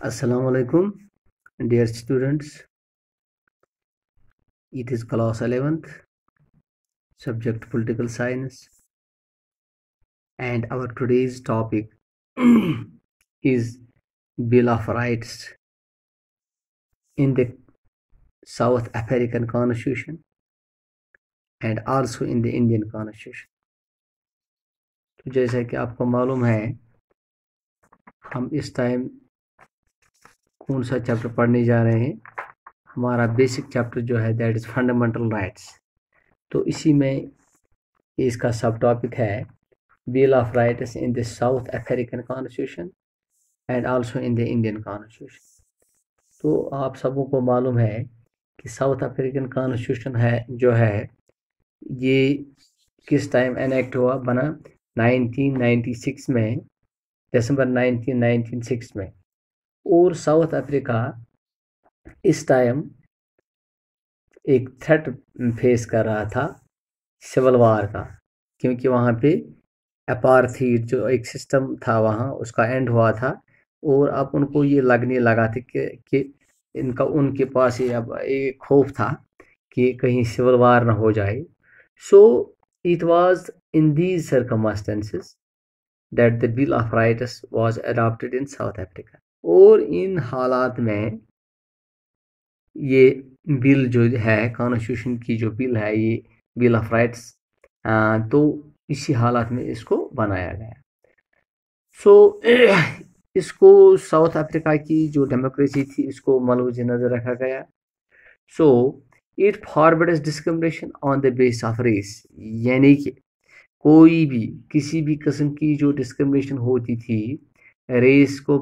Assalamu alaikum, dear students. It is class 11th, subject political science, and our today's topic is Bill of Rights in the South African Constitution and also in the Indian Constitution. तो जैसा कि आपको मालूम है, हम इस time कौन सा चैप्टर पढ़ने जा रहे हैं। हमारा बेसिक चैप्टर जो है दैट इज़ फंडामेंटल राइट्स। तो इसी में इसका सब टॉपिक है Bill of Rights in the South African Constitution and also in the Indian Constitution। तो आप सबों को मालूम है कि साउथ अफ्रीकन कॉन्स्टिट्यूशन है जो है ये किस टाइम एनेक्ट हुआ, बना 1996 में, दिसंबर 1996 में। और साउथ अफ्रीका इस टाइम एक थ्रेट फेस कर रहा था सिविल वार का, क्योंकि वहाँ पे अपार्थीड जो एक सिस्टम था वहाँ उसका एंड हुआ था। और अब उनको ये लगने लगा था कि इनका उनके पास ये अब एक खौफ था कि कहीं सिविल वार ना हो जाए। So it was in these circumstances that the bill of rights was adopted in south Africa. और इन हालात में ये बिल जो है, कॉन्स्टिट्यूशन की जो बिल है, ये बिल ऑफ राइट्स, तो इसी हालात में इसको बनाया गया। सो इसको साउथ अफ्रीका की जो डेमोक्रेसी थी इसको मलूज नज़र रखा गया। So it forbids discrimination on the base of race, यानी कि कोई भी किसी भी किस्म की जो डिस्क्रिमिनेशन होती थी रेस को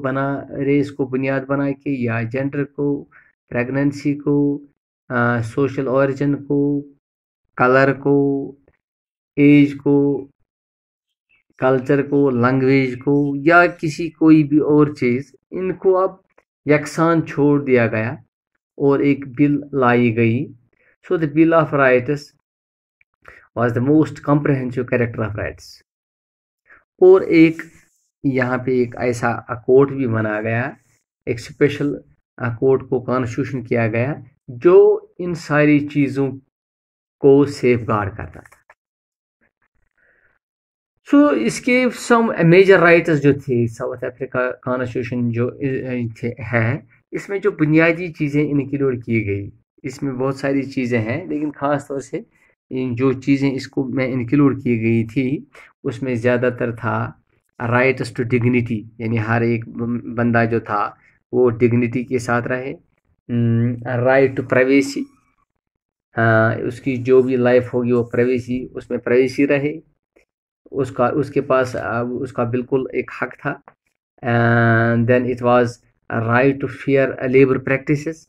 बुनियाद बना के, या जेंडर को, प्रेगनेंसी को, सोशल ओरिजिन को, कलर को, एज को, कल्चर को, लैंग्वेज को, या किसी कोई भी और चीज़, इनको अब यकसान छोड़ दिया गया और एक बिल लाई गई। So the bill of rights was the most comprehensive character of rights. और एक यहाँ पे एक ऐसा कोर्ट भी बना गया, एक स्पेशल कोर्ट को कॉन्स्टिट्यूशन किया गया जो इन सारी चीज़ों को सेफ गार्ड करता था। सो इसके सम मेजर राइट्स जो थे साउथ अफ्रीका कॉन्स्टिट्यूशन जो है, इसमें जो बुनियादी चीज़ें इंक्लूड की गई, इसमें बहुत सारी चीज़ें हैं, लेकिन ख़ास तौर से जो चीज़ें इसको में इंक्लूड की गई थी उसमें ज़्यादातर था राइट्स टू डिग्निटी, यानी हर एक बंदा जो था वो डिग्निटी के साथ रहे। राइट टू प्राइवेसी, उसकी जो भी लाइफ होगी वो प्राइवेसी, उसमें प्राइवेसी रहे, उसके पास उसका बिल्कुल एक हक था। And then it was right to fair labour practices.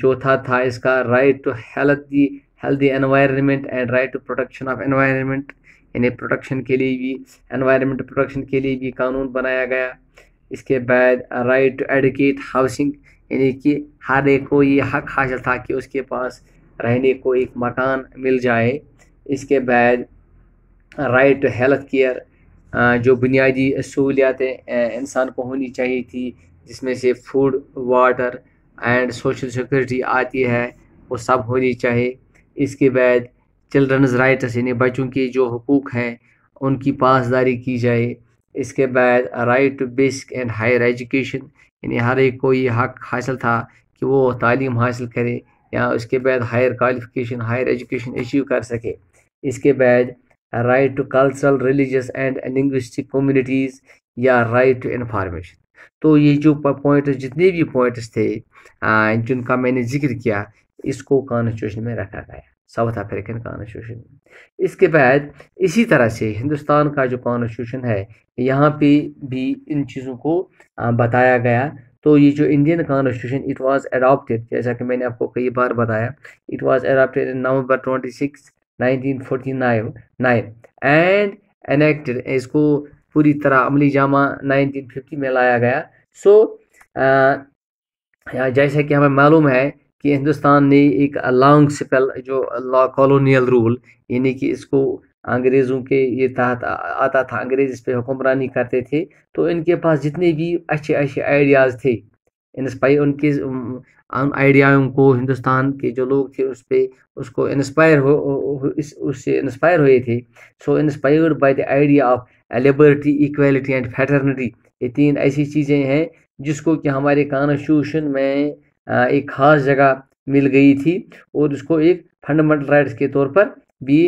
चौथा था इसका right to healthy environment and right to protection of environment, यानी प्रोटेक्शन के लिए भी, एनवायरनमेंट प्रोटेक्शन के लिए भी कानून बनाया गया। इसके बाद राइट टू एडुकेट हाउसिंग, यानी कि हर एक को ये हक हासिल था कि उसके पास रहने को एक मकान मिल जाए। इसके बाद राइट टू हेल्थ केयर, जो बुनियादी सहूलियातें इंसान को होनी चाहिए थी, जिसमें से food, water and social security आती है, वो सब होनी चाहिए। इसके बाद चिल्ड्रंस राइट्स, यानी बच्चों के जो हुकूक हैं उनकी पासदारी की जाए। इसके बाद right to basic and higher education, यानी हर एक को ये हक हासिल था कि वो तालीम हासिल करे या उसके बाद higher qualification, higher education achieve कर सके। इसके बाद right to cultural, religious and linguistic communities, या राइट टू इन्फॉर्मेशन। तो ये जो पॉइंट्स, जितने भी पॉइंट्स थे जिनका मैंने जिक्र किया, इसको कॉन्स्टिट्यूशन में रखा गया, साउथ अफ्रीकन कॉन्स्टिट्यूशन में। इसके बाद इसी तरह से हिंदुस्तान का जो कॉन्स्टिट्यूशन है, यहाँ पे भी इन चीज़ों को बताया गया। तो ये जो Indian constitution, it was adopted, जैसा कि मैंने आपको कई बार बताया, it was adopted in November 26, 1949 and enacted, इसको पूरी तरह अमली जामा 1950 में लाया गया। सो जैसे कि हमें मालूम है कि हिंदुस्तान ने एक लॉन्ग स्पेल जो कॉलोनियल रूल, यानी कि इसको अंग्रेज़ों के ये तहत आता था, अंग्रेज़ इस पे हुक्मरानी करते थे। तो इनके पास जितने भी अच्छे अच्छे आइडियाज़ थे, इंस्पायर उनके उन आइडियाओं को हिंदुस्तान के जो लोग थे उस पे उसको इंस्पायर उससे इंस्पायर हुए थे। So inspired by the idea of liberty, equality and fraternity, ये तीन ऐसी चीज़ें हैं जिसको कि हमारे कॉन्स्टिट्यूशन में एक ख़ास जगह मिल गई थी और उसको एक फंडामेंटल राइट्स के तौर पर भी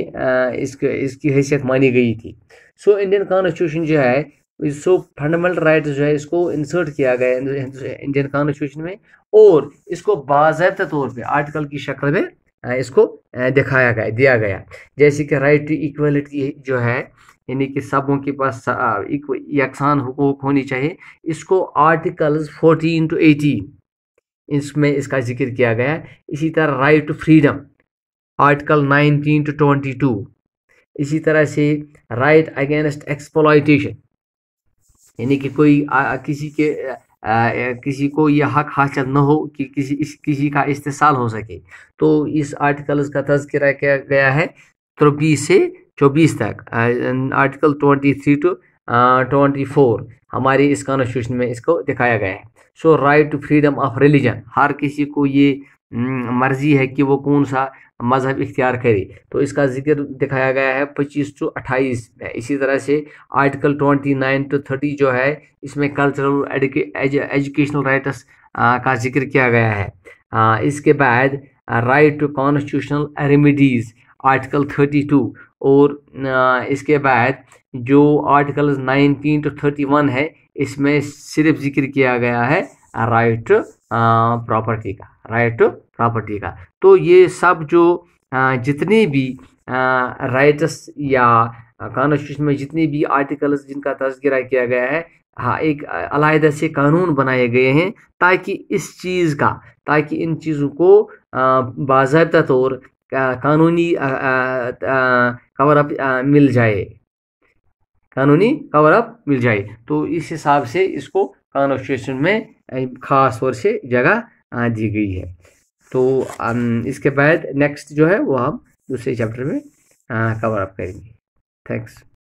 इसकी हैसियत मानी गई थी। सो इंडियन कॉन्स्टिट्यूशन जो है, सो फंडामेंटल राइट्स जो है इसको इंसर्ट किया गया इंडियन कॉन्स्टिट्यूशन में और इसको बाज़ाब्ता तौर पे आर्टिकल की शक्ल में इसको दिखाया गया, दिया गया। जैसे कि राइट टू इक्वलिटी जो है, यानी कि सबों के पास यकसान हुकूक होनी चाहिए, इसको आर्टिकल्स 14 to 18 इसमें इसका जिक्र किया गया है। इसी तरह right to freedom, article 19 to 22। इसी तरह से राइट अगेंस्ट एक्सप्लॉयटेशन, यानी कि कोई किसी को यह हक हासिल न हो कि किसी का इस्तेसाल हो सके। तो इस आर्टिकल्स का तज़किरा किया गया है 23 से 24 तक, आर्टिकल 23 to 24 हमारे इस कॉन्स्टिट्यूशन में इसको दिखाया गया है। So right to freedom of religion, हर किसी को ये मर्जी है कि वो कौन सा मजहब इख्तियार करे, तो इसका जिक्र दिखाया गया है 25 to 28 में। इसी तरह से आर्टिकल 29 to 30 जो है, इसमें कल्चरल एजुकेशनल राइट्स का जिक्र किया गया है। इसके बाद right to constitutional remedies, article 32। और इसके बाद जो आर्टिकल 19 to 31 है, इसमें सिर्फ जिक्र किया गया है राइट प्रॉपर्टी का, राइट टू प्रॉपर्टी का। तो ये सब जो जितने भी राइट्स या कॉन्स्टिट्यूशन में जितने भी आर्टिकल्स जिनका तज़किरा किया गया है, हाँ, एक अलहदा से कानून बनाए गए हैं ताकि ताकि इन चीज़ों को बाज़ाब्ता तौर कानूनी कवर अप मिल जाए, कानूनी कवर अप मिल जाए। तो इस हिसाब से इसको कॉन्स्टिट्यूशन में ख़ास तौर से जगह दी गई है। तो इसके बाद नेक्स्ट जो है वो हम दूसरे चैप्टर में कवर अप करेंगे। थैंक्स।